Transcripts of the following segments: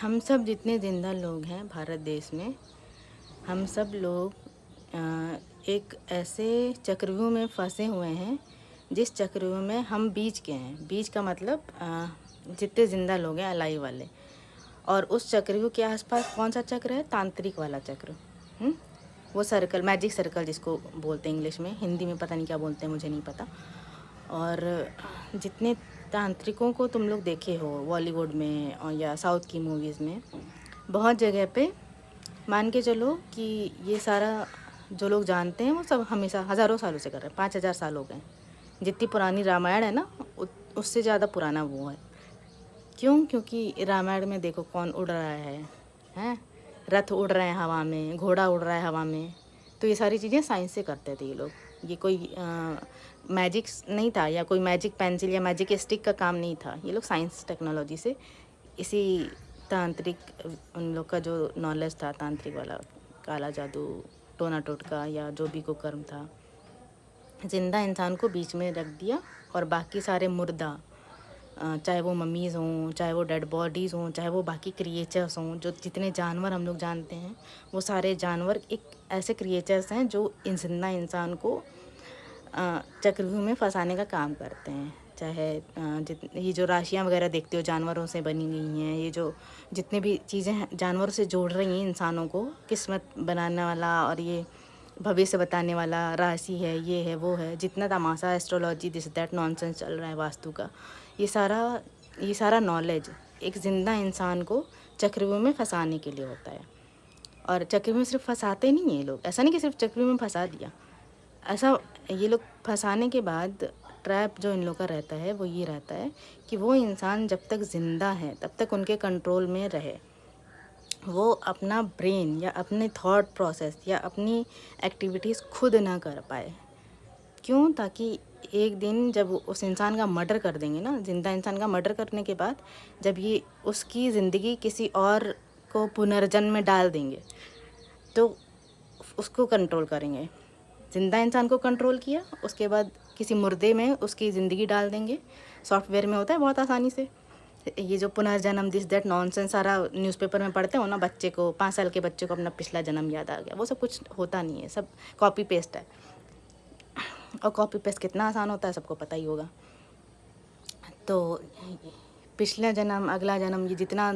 हम सब जितने ज़िंदा लोग हैं भारत देश में, हम सब लोग एक ऐसे चक्रव्यूह में फंसे हुए हैं जिस चक्रव्यूह में हम बीच के हैं। बीच का मतलब जितने ज़िंदा लोग हैं अलाइव वाले। और उस चक्रव्यूह के आसपास कौन सा चक्र है? तांत्रिक वाला चक्र। वो सर्कल, मैजिक सर्कल जिसको बोलते हैं इंग्लिश में, हिंदी में पता नहीं क्या बोलते हैं, मुझे नहीं पता। और जितने तांत्रिकों को तुम लोग देखे हो बॉलीवुड में और या साउथ की मूवीज़ में, बहुत जगह पे मान के चलो कि ये सारा जो लोग जानते हैं वो सब हमेशा हज़ारों सालों से कर रहे हैं। 5,000 साल हो गए। जितनी पुरानी रामायण है ना, उससे ज़्यादा पुराना वो है। क्यों? क्योंकि रामायण में देखो कौन उड़ रहा है, हैं? रथ उड़ रहे हैं हवा में, घोड़ा उड़ रहा है हवा में। तो ये सारी चीज़ें साइंस से करते थे ये लोग। ये कोई मैजिक नहीं था, या कोई मैजिक पेंसिल या मैजिक स्टिक का काम नहीं था। ये लोग साइंस टेक्नोलॉजी से, इसी तांत्रिक उन लोग का जो नॉलेज था, तांत्रिक वाला, काला जादू, टोना टोटका या जो भी कुकर्म था, जिंदा इंसान को बीच में रख दिया और बाकी सारे मुर्दा, चाहे वो मम्मीज़ हों, चाहे वो डेड बॉडीज़ हों, चाहे वो बाकी क्रिएचर्स हों, जो जितने जानवर हम लोग जानते हैं, वो सारे जानवर एक ऐसे क्रिएचर्स हैं जो जिंदा इंसान को चक्रव्यूह में फंसाने का काम करते हैं। चाहे ये जो राशियाँ वगैरह देखते हो जानवरों से बनी गई हैं, ये जो जितने भी चीज़ें हैं जानवरों से जोड़ रही हैं इंसानों को, किस्मत बनाने वाला और ये भविष्य बताने वाला, राशि है, ये है, वो है, जितना तमाशा एस्ट्रोलॉजी दिस दैट नॉनसेंस चल रहा है, वास्तु का, ये सारा नॉलेज एक ज़िंदा इंसान को चक्रव्यूह में फंसाने के लिए होता है। और चक्रव्यूह में सिर्फ फंसाते नहीं हैं ये लोग, ऐसा नहीं कि सिर्फ चक्रव्यूह में फंसा दिया। ऐसा ये लोग फंसाने के बाद ट्रैप जो इन लोग का रहता है वो ये रहता है कि वो इंसान जब तक ज़िंदा है तब तक उनके कंट्रोल में रहे। वो अपना ब्रेन या अपने थॉट प्रोसेस या अपनी एक्टिविटीज़ खुद ना कर पाए। क्यों? ताकि एक दिन जब उस इंसान का मर्डर कर देंगे ना, ज़िंदा इंसान का मर्डर करने के बाद जब ये उसकी ज़िंदगी किसी और को पुनर्जन्म में डाल देंगे तो उसको कंट्रोल करेंगे। ज़िंदा इंसान को कंट्रोल किया, उसके बाद किसी मुर्दे में उसकी ज़िंदगी डाल देंगे। सॉफ्टवेयर में होता है बहुत आसानी से। ये जो पुनर्जन्म दिस दैट नॉनसेंस सारा न्यूज़पेपर में पढ़ते हो ना, बच्चे को 5 साल के बच्चे को अपना पिछला जन्म याद आ गया, वो सब कुछ होता नहीं है, सब कॉपी पेस्ट है। और कॉपी पेस्ट कितना आसान होता है सबको पता ही होगा। तो पिछला जन्म, अगला जन्म, ये जितना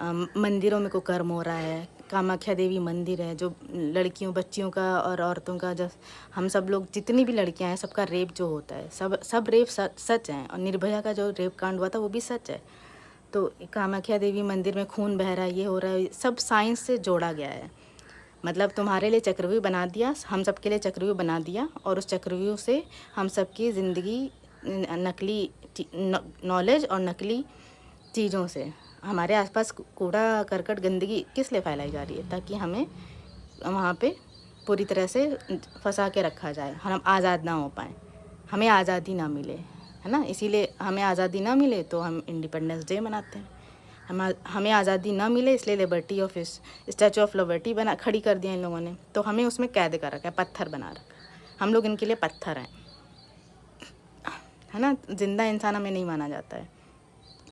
मंदिरों में कुकर्म हो रहा है, कामाख्या देवी मंदिर है जो लड़कियों, बच्चियों का और औरतों का, जब हम सब लोग जितनी भी लड़कियां हैं सबका रेप जो होता है, सब रेप सच हैं। और निर्भया का जो रेप कांड हुआ था वो भी सच है। तो कामाख्या देवी मंदिर में खून बह रहा है, ये हो रहा है, सब साइंस से जोड़ा गया है। मतलब तुम्हारे लिए चक्रव्यूह बना दिया, हम सब के लिए चक्रव्यूह बना दिया, और उस चक्रव्यूह से हम सब की ज़िंदगी नकली नॉलेज और नकली चीज़ों से, हमारे आसपास कूड़ा करकट गंदगी किस लिए फैलाई जा रही है? ताकि हमें वहाँ पे पूरी तरह से फंसा के रखा जाए, हम आज़ाद ना हो पाएँ, हमें आज़ादी ना मिले, है ना? इसीलिए हमें आज़ादी ना मिले तो हम इंडिपेंडेंस डे मनाते हैं। हमें आज़ादी ना मिले इसलिए liberty office, statue of liberty बना खड़ी कर दिया इन लोगों ने। तो हमें उसमें कैद कर रखा है, पत्थर बना रखा है। हम लोग इनके लिए पत्थर हैं, है ना? जिंदा इंसान हमें नहीं माना जाता है।